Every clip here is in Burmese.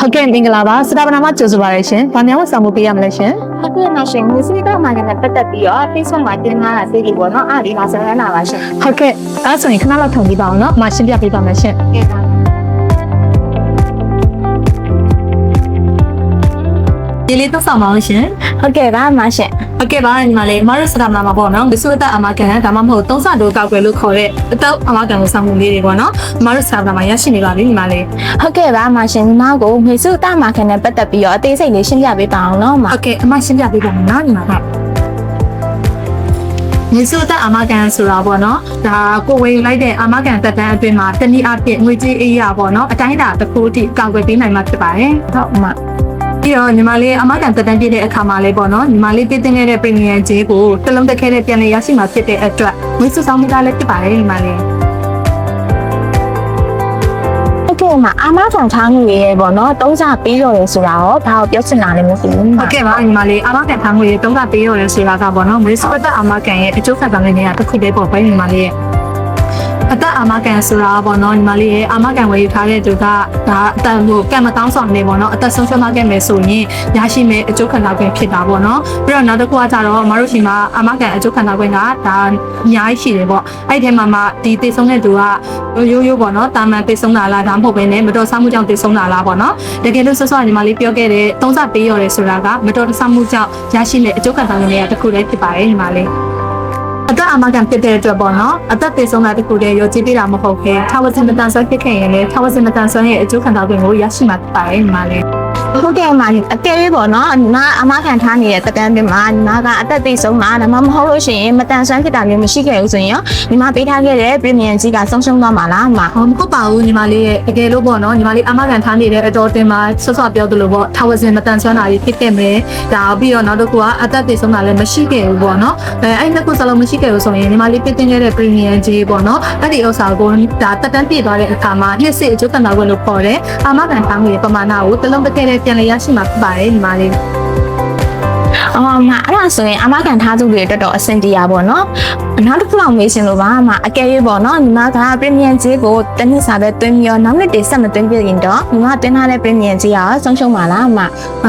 ဟုတ်ကဲ့မင်္ဂလာပါစတာပနာမကြိုဆိုပါရရှင်။ဗာများဝဆောင်မှုပေးရမလဲရှင် ဟုတ်ကဲ့နော်ရှင်မျိုးစိကမှလည်းပတ်သက်ပြီးတော့ Facebook မှာတင်ထားတာသိပြီပေါ့နော်အားဒီမှာဆက်ရနာပါရှင် ။ဟုတ်ကဲ့အဲ့ဆိုရင်ခဏလောက်ထုံပြပါအောင်နော်။မရှင်းပြပေးပါမယ်ရှင် ကဲပါ ။ဒီလေးတော့ဆောင်ပါအောင်ရှင် ဟုတ်ကဲ့ပါမရှင် ။ဟုတ်ကဲ့ပါညီမလေးမရစတာပနာမပေါ့နော်။မစုအသက်အမကန်ဒါမှမဟုတ်သုံးဆတိုးကောက်ွယ်လို့ခေါ်တဲ့အသက်အမကန်ကိုဆောင်မှုလေးတွေပေါ့နော်။မရစတာပနာမရရှိနေပါပြီညီမလေး ဟုတ်ကဲ့ပါမရှင်ညီမကိုမျိုးစိတမခင်နဲ့ပတ်သက်ပြီးတော့အသေးစိတ်လေးရှင်းပြပေးပါအောင်နော်မ ။ဟုတ်ကဲ့အမရှင်းပြပေးပါမယ်နော်ညီမက။မြေစုသက်အမကန်ဆိုတာပေါ့နော်ဒါကိုဝေလိုက်တဲ့အမကန်တက်တန်းအတွင်းမှာတနည်းအားဖြင့်ငွေကြေးအေးရပေါ့နော်အတိုင်းအတာတစ်ခုထိကောက်ွယ်ပေးနိုင်မှာဖြစ်ပါတယ် ဟုတ်မ ပြီးတော့ညီမလေးအမကန်တက်တန်းပြည့်တဲ့အခါမှာလေးပေါ့နော်ညီမလေးပြည့်တင်ခဲ့တဲ့ premium ဈေးကိုတစ်လုံးတက်ခဲ့တဲ့ပြန်လည်ရရှိမှာဖြစ်တဲ့အတွက်ငွေစုဆောင်မှုကလည်းဖြစ်ပါတယ်ညီမလေး ဟုတ်ကဲ့မအမဆောင်ထားမှုရေပေါ့နော်သုံးစားပြီးတော့ရဆိုတာရောဘာကိုပြောချင်တာလဲမသိဘူး ဟုတ်ကဲ့ပါညီမလေးအမကန်ထားငွေတုံးကပေးရတယ်ဆိုတာကပေါ့နော်ငွေစုသက်အမကန်ရဲ့အကျိုးခံစားမှုတွေကတစ်ခုတည်းပေါ့ပဲညီမလေးရဲ့အသက်အာမကန်ဆိုတာပေါ့နော်ညီမလေးရဲ့အာမကန်ဝယ်ယူထားတဲ့သူကဒါအသက်ကိုကံမကောင်းဆောင်နေပေါ့နော်အသက်ဆုံးရှုံးသွားခဲ့မယ်ဆိုရင်ရရှိမယ့်အကျိုးခံစား권ဖြစ်တာပေါ့နော်ပြီးတော့နောက်တစ်ခုကကြတော့မတို့ရှိမှာအာမကန်အကျိုးခံစား권ကဒါအများကြီးရှိတယ်ပေါ့အဲ့ဒီထဲမှာမှဒီတည်ဆုံးတဲ့သူကရိုးရိုးပေါ့နော်တာမန်တည်ဆုံးတာလားဒါမှမဟုတ်ဘဲနဲ့မတော်ဆမှုကြောင့်တည်ဆုံးတာလားပေါ့နော်တကယ်လို့ဆော့ဆော့ညီမလေးပြောခဲ့တဲ့သုံးစပေးရတယ်ဆိုတာကမတော်တဆမှုကြောင့်ရရှိမယ့်အကျိုးခံစား권တွေကတစ်ခုတည်းဖြစ်ပါတယ်ညီမလေးအသက်အမကန်ဖြစ်တဲ့အတွက်ပေါ့နော်အသက်သေဆုံးတာတခုတည်းရောကြည့်ပြတာမဟုတ်ခဲထာဝရမတန်ဆွမ်းဖြစ်ခဲ့ရင်လည်းထာဝရမတန်ဆွမ်းရဲ့အကျိုးခံစား권ကိုရရှိမှာဖြစ်ပါတယ်ညီမလေး ဟုတ်ကဲ့မအကယ်၍ပေါ့နော်ညီမအမခံထားနေတဲ့တက်တန်းပြင်မှာညီမကအသက်သိဆုံးတာဒါမှမဟုတ်လို့ရှိရင်မတန်ဆွမ်းဖြစ်တာမျိုးမရှိခဲ့ဘူးဆိုရင်ရောညီမပေးထားခဲ့တဲ့ premium ကြီးကဆုံးရှုံးသွားမှာလားမ မဟုတ်ပါဘူးညီမလေးရဲ့တကယ်လို့ပေါ့နော်ညီမလေးအမကန်ထားနေတဲ့အတော်တင်မှာဆွတ်ဆွတ်ပြောသလိုပေါ့ထာဝရမတန်ဆွမ်းတာကြီးဖြစ်ခဲ့မယ်ဒါပြီးတော့နောက်တစ်ခုကအသက်သေဆုံးတာလည်းမရှိခဲ့ဘူးပေါ့နော်အဲ့နှစ်ခုစလုံးမရှိခဲ့ဘူးဆိုရင်ညီမလေးပြည့်တင်ခဲ့တဲ့ premium ကြီးပေါ့နော်အဲ့ဒီဥစ္စာကိုဒါတက်တန်းပြည့်သွားတဲ့အခါမှာနှစ်စစ်အကျိုးခံစား권လို့ခေါ်တယ်အမကန်ထားမှုရဲ့ပမာဏကိုတလုံးတစ်ခဲနဲ့ပြန်လည်ရရှိမှာဖြစ်ပါတယ်ညီမလေး အော်မအဲ့ဒါဆိုရင်အမခံထားသူတွေတော်တော်အဆင်ပြေရပါတော့နောက်တစ်ခုလောက်မေးရှင်လို့ပါမအကယ်၍ပေါ့နော်ညီမက premium ကြီးကိုတနည်းစာပဲတွင်းပြီးတော့နောက်နှစ်တည်းဆက်မတွင်းပြရင်တော့ညီမတွင်းထားတဲ့ premium ကြီးကဆုံးရှုံးပါလားမ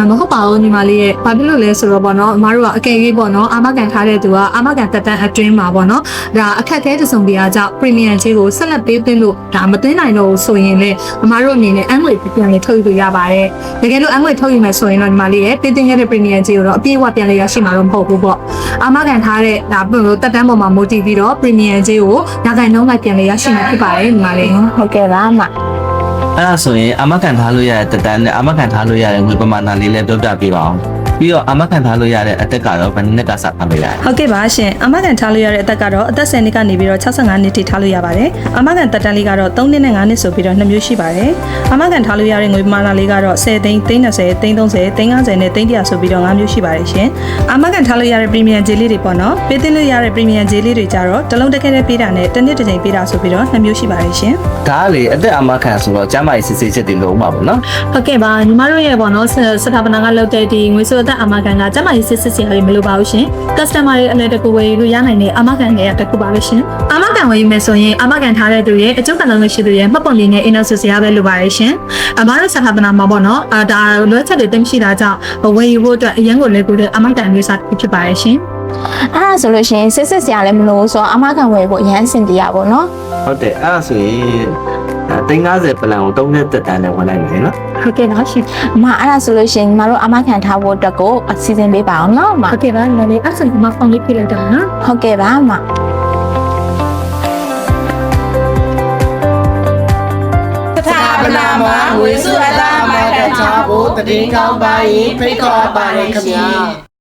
မဟုတ်ပါဘူးညီမလေးရဲ့ဘာဖြစ်လို့လဲဆိုတော့ပေါ့နော်အမတို့ကအကယ်၍ပေါ့နော်အာမကန်ထားတဲ့သူကအမကန်တက်တန်းအတွင်းမှာပေါ့နော်ဒါအခက်အခဲတစုံတရာကြောင့် premium ကြီးကိုဆက်လက်ပေးသွင်းလို့ဒါမသွင်းနိုင်တော့ဘူးဆိုရင်လေအမတို့အနေနဲ့အငွေပြန်လေးထုတ်ယူလို့ရပါတယ်တကယ်လို့အငွေထုတ်ယူမယ်ဆိုရင်တော့ညီမလေးရဲ့ပေးသွင်းခဲ့တဲ့ premium ကြီးကိုတော့အပြည့်အဝပြန်လေးရရှိမှာတော့မဟုတ်ဘူးပေါ့အာမကန်ထားတဲ့ဒါတက်တန်းပေါ်မှာမူတည်ပြီးတော့ premium ကြီးကိုညဂိုင်နှုန်းကပြန်လေးရရှိမှာဖြစ်ပါတယ်ညီမလေး ဟုတ်ကဲ့ပါမ အဲ့ဒါဆိုရင်အမကန်ထားလို့ရတဲ့တက်တန်းနဲ့အမကန်ထားလို့ရတဲ့ငွေပမာဏလေးလည်းပြောပြပေးပါအောင်ပြီးတော့အမကန်ထားလို့ရတဲ့အတက်ကတော့ဘယ်နှစ်ကစထားလို့ရလဲ ဟုတ်ကဲ့ပါရှင်အမကန်ထားလို့ရတဲ့အသက်ကတော့အသက်10နှစ်ကနေပြီးတော့65နှစ်ထိထားလို့ရပါတယ်အမကန်တက်တန်းလေးကတော့3နှစ်နဲ့5နှစ်ဆိုပြီးတော့2မျိုးရှိပါတယ်အမကန်ထားလို့ရတဲ့ငွေပမာဏလေးကတော့10သိန်း30သိန်း30သိန်း50နဲ့သိန်း100ဆိုပြီးတော့5မျိုးရှိပါတယ်ရှင်အမကန်ထားလို့ရတဲ့ premium ဈေးလေးတွေပေါ့နော်ပေးသွင်းလို့ရတဲ့ premium ဈေးလေးတွေကြတော့တစ်လုံးတစ်ခဲနဲ့ပေးတာနဲ့တစ်နှစ်တစ်ချိန်ပေးတာဆိုပြီးတော့2မျိုးရှိပါတယ်ရှင် ဒါကလေအသက်အမကန်ဆိုတော့ကျမ်းမာရေးစစ်စစ်ချက်တွေလုံးပါပေါ့နော် ဟုတ်ကဲ့ပါညီမတို့ရဲ့ပေါ့နော်စတာပနာကလောက်တဲ့ဒီငွေစုအသက်အမကန်ကကျမကြီးစစ်စရာတွေမလိုပါဘူးရှင် customer တွေအလဲတကူဝယ်လို့ရနိုင်တဲ့အမကန်တွေကတကူပါပဲရှင်အမကန်ဝယ်ယူမယ်ဆိုရင်အမကန်ထားတဲ့သူရဲ့အကျိုးခံစားမှုရှိသူရဲ့မှတ်ပုံတင်နဲ့ invoice စရာပဲလိုပါတယ်ရှင်အမတို့စတာပနာမှာပေါ့နော်ဒါလွှဲချက်တွေတင်ရှိတာကြောင့်ဝယ်ယူဖို့အတွက်အရင်ကလည်းကိုတဲ့အမကန်မျိုးစားဖြစ်ပါတယ်ရှင် အဲ့ဒါဆိုလို့ရှိရင်စစ်စစ်စရာလည်းမလိုဆိုတော့အမခံဝယ်ဖို့အရန်အဆင်ပြေရပါတော့ ဟုတ်တယ်အဲ့ဒါဆိုရင်350ပလန်ကို3နှစ်တက်တန်းနဲ့ဝင်လိုက်မယ်နော် ဟုတ်ကဲ့ပါရှင် မအဲ့ဒါဆိုလို့ရှိရင်ညီမတို့အမခံထားဖို့အတွက်ကိုအစီအစဉ်ပေးပါအောင်နော်မ ဟုတ်ကဲ့ပါညီမလေးအဲ့ဆိုဒီမှာဖုန်းလေးပြလိုက်တော့နော် ဟုတ်ကဲ့ပါမ ပနာမှာငွေစုအလားမှာကချာဖို့တည်င်းကောင်းပါရင်ဖိတ်ခေါ်ပါတယ်ခင်ဗျာ